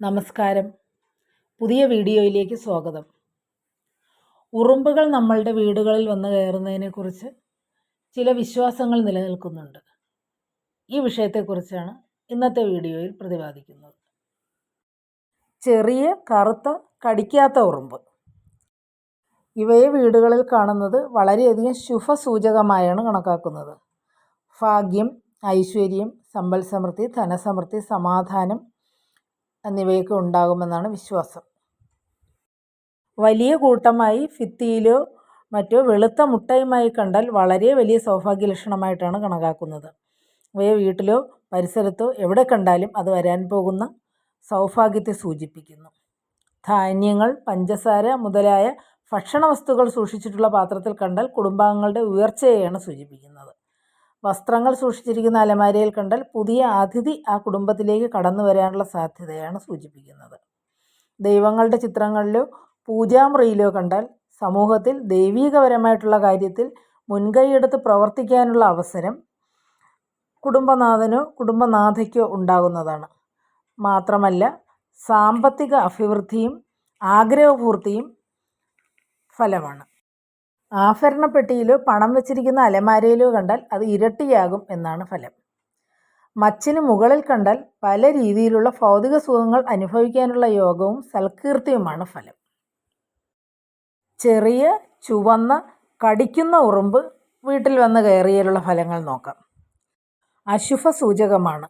നമസ്കാരം. പുതിയ വീഡിയോയിലേക്ക് സ്വാഗതം. ഉറുമ്പുകൾ നമ്മളുടെ വീടുകളിൽ വന്ന് കയറുന്നതിനെക്കുറിച്ച് ചില വിശ്വാസങ്ങൾ നിലനിൽക്കുന്നുണ്ട്. ഈ വിഷയത്തെക്കുറിച്ചാണ് ഇന്നത്തെ വീഡിയോയിൽ പ്രതിപാദിക്കുന്നത്. ചെറിയ കറുത്ത കടിക്കാത്ത ഉറുമ്പ്. ഇവയെ വീടുകളിൽ കാണുന്നത് വളരെയധികം ശുഭസൂചകമായാണ് കണക്കാക്കുന്നത്. ഭാഗ്യം, ഐശ്വര്യം, സമ്പൽ സമൃദ്ധി, ധനസമൃദ്ധി, സമാധാനം എന്നിവയൊക്കെ ഉണ്ടാകുമെന്നാണ് വിശ്വാസം. വലിയ കൂട്ടമായി ഭിത്തിയിലോ മറ്റോ വെളുത്ത മുട്ടയുമായി കണ്ടാൽ വളരെ വലിയ സൗഭാഗ്യ ലക്ഷണമായിട്ടാണ് കണക്കാക്കുന്നത്. ഇവയെ വീട്ടിലോ പരിസരത്തോ എവിടെ കണ്ടാലും അത് വരാൻ പോകുന്ന സൗഭാഗ്യത്തെ സൂചിപ്പിക്കുന്നു. ധാന്യങ്ങൾ, പഞ്ചസാര മുതലായ ഭക്ഷണ വസ്തുക്കൾ സൂക്ഷിച്ചിട്ടുള്ള പാത്രത്തിൽ കണ്ടാൽ കുടുംബാംഗങ്ങളുടെ ഉയർച്ചയെയാണ് സൂചിപ്പിക്കുന്നത്. വസ്ത്രങ്ങൾ സൂക്ഷിച്ചിരിക്കുന്ന അലമാരയിൽ കണ്ടാൽ പുതിയ അതിഥി ആ കുടുംബത്തിലേക്ക് കടന്നു വരാനുള്ള സാധ്യതയാണ് സൂചിപ്പിക്കുന്നത്. ദൈവങ്ങളുടെ ചിത്രങ്ങളിലോ പൂജാമുറിയിലോ കണ്ടാൽ സമൂഹത്തിൽ ദൈവീകപരമായിട്ടുള്ള കാര്യത്തിൽ മുൻകൈയെടുത്ത് പ്രവർത്തിക്കാനുള്ള അവസരം കുടുംബനാഥനോ കുടുംബനാഥയ്ക്കോ ഉണ്ടാകുന്നതാണ്. മാത്രമല്ല, സാമ്പത്തിക അഭിവൃദ്ധിയും ആഗ്രഹപൂർത്തിയും ഫലമാണ്. ആഭരണപ്പെട്ടിയിലോ പണം വെച്ചിരിക്കുന്ന അലമാരയിലോ കണ്ടാൽ അത് ഇരട്ടിയാകും എന്നാണ് ഫലം. മച്ചിന് മുകളിൽ കണ്ടാൽ പല രീതിയിലുള്ള ഭൗതിക സുഖങ്ങൾ അനുഭവിക്കാനുള്ള യോഗവും സൽകീർത്തിയുമാണ് ഫലം. ചെറിയ ചുവന്ന കടിക്കുന്ന ഉറുമ്പ് വീട്ടിൽ വന്ന് കയറിയാലുള്ള ഫലങ്ങൾ നോക്കാം. അശുഭ സൂചകമാണ്.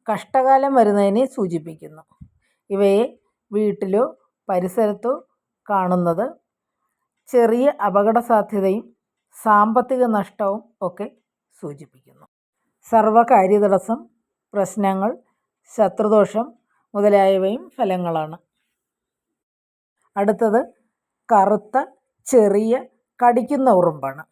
കഷ്ടകാലം വരുന്നതിനെ സൂചിപ്പിക്കുന്നു. ഇവയെ വീട്ടിലോ പരിസരത്തോ കാണുന്നത് ചെറിയ അപകട സാധ്യതയും സാമ്പത്തിക നഷ്ടവും ഒക്കെ സൂചിപ്പിക്കുന്നു. സർവകാര്യതടസ്സം, പ്രശ്നങ്ങൾ, ശത്രുദോഷം മുതലായവയും ഫലങ്ങളാണ്. അടുത്തത് കറുത്ത ചെറിയ കടിക്കുന്ന ഉറുമ്പാണ്.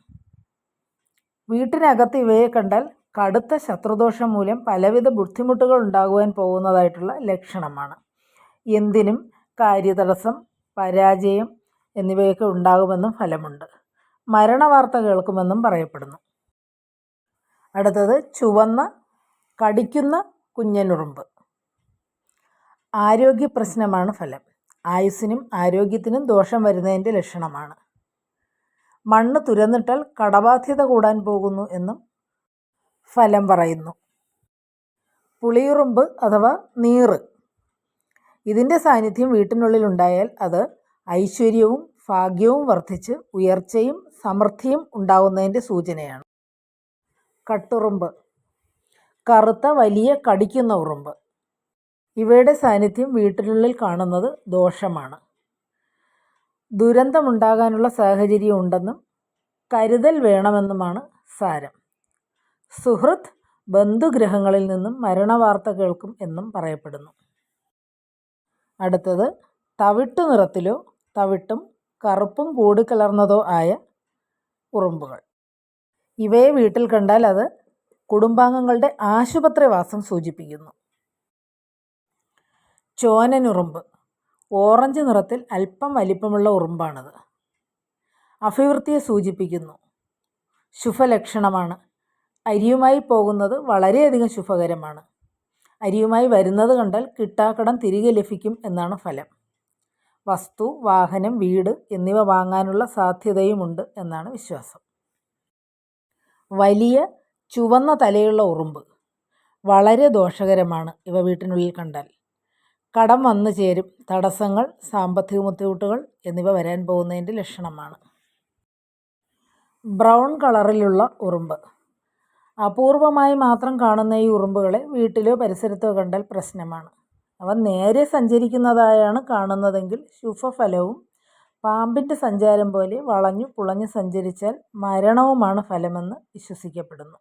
വീട്ടിനകത്ത് ഇവയെ കണ്ടാൽ കടുത്ത ശത്രുദോഷം മൂലം പലവിധ ബുദ്ധിമുട്ടുകൾ ഉണ്ടാകുവാൻ പോകുന്നതായിട്ടുള്ള ലക്ഷണമാണ്. എന്തിനും കാര്യതടസ്സം, പരാജയം എന്നിവയൊക്കെ ഉണ്ടാകുമെന്നും ഫലമുണ്ട്. മരണവാർത്ത കേൾക്കുമെന്നും പറയപ്പെടുന്നു. അടുത്തത് ചുവന്ന കടിക്കുന്ന കുഞ്ഞനുറുമ്പ്. ആരോഗ്യ പ്രശ്നമാണ് ഫലം. ആയുസ്സിനും ആരോഗ്യത്തിനും ദോഷം വരുന്നതിൻ്റെ ലക്ഷണമാണ്. മണ്ണ് തുരന്നിട്ടാൽ കടബാധ്യത കൂടാൻ പോകുന്നു എന്നും ഫലം പറയുന്നു. പുളിയുറുമ്പ് അഥവാ നീറ്. ഇതിൻ്റെ സാന്നിധ്യം വീട്ടിനുള്ളിൽ ഉണ്ടായാൽ അത് ഐശ്വര്യവും ഭാഗ്യവും വർദ്ധിച്ച് ഉയർച്ചയും സമൃദ്ധിയും ഉണ്ടാകുന്നതിൻ്റെ സൂചനയാണ്. കട്ടുറുമ്പ്. കറുത്ത വലിയ കടിക്കുന്ന ഉറുമ്പ്. ഇവയുടെ സാന്നിധ്യം വീട്ടിനുള്ളിൽ കാണുന്നത് ദോഷമാണ്. ദുരന്തമുണ്ടാകാനുള്ള സാഹചര്യം ഉണ്ടെന്നും കരുതൽ വേണമെന്നുമാണ് സാരം. സുഹൃത്ത് ബന്ധുഗ്രഹങ്ങളിൽ നിന്നും മരണവാർത്ത കേൾക്കും എന്നും പറയപ്പെടുന്നു. അടുത്തത് തവിട്ടു നിറത്തിലോ തവിട്ടും കറുപ്പും കൂടിക്കലർന്നതോ ആയ ഉറുമ്പുകൾ. ഇവയെ വീട്ടിൽ കണ്ടാൽ അത് കുടുംബാംഗങ്ങളുടെ ആശുപത്രിവാസം സൂചിപ്പിക്കുന്നു. ചോനനുറുമ്പ്. ഓറഞ്ച് നിറത്തിൽ അല്പം വലിപ്പമുള്ള ഉറുമ്പാണത്. അഭിവൃദ്ധിയെ സൂചിപ്പിക്കുന്നു. ശുഭലക്ഷണമാണ്. അരിയുമായി പോകുന്നത് വളരെയധികം ശുഭകരമാണ്. അരിയുമായി വരുന്നത് കണ്ടാൽ കിട്ടാക്കടം തിരികെ ലഭിക്കും എന്നാണ് ഫലം. വസ്തു, വാഹനം, വീട് എന്നിവ വാങ്ങാനുള്ള സാധ്യതയുമുണ്ട് എന്നാണ് വിശ്വാസം. വലിയ ചുവന്ന തലയുള്ള ഉറുമ്പ്. വളരെ ദോഷകരമാണ് ഇവ വീട്ടിനുള്ളിൽ കണ്ടാൽ. കടം വന്നു ചേരും, തടസ്സങ്ങൾ, സാമ്പത്തിക ബുദ്ധിമുട്ടുകൾ എന്നിവ വരാൻ പോകുന്നതിൻ്റെ ലക്ഷണമാണ്. ബ്രൗൺ കളറിലുള്ള ഉറുമ്പ്. അപൂർവമായി മാത്രം കാണുന്ന ഈ ഉറുമ്പുകളെ വീട്ടിലോ പരിസരത്തോ കണ്ടാൽ പ്രശ്നമാണ്. അവ നേരെ സഞ്ചരിക്കുന്നതായാണ് കാണുന്നതെങ്കിൽ ശുഭഫലവും, പാമ്പിൻ്റെ സഞ്ചാരം പോലെ വളഞ്ഞു പുളഞ്ഞു സഞ്ചരിച്ചാൽ മരണവുമാണ് ഫലമെന്ന് വിശ്വസിക്കപ്പെടുന്നു.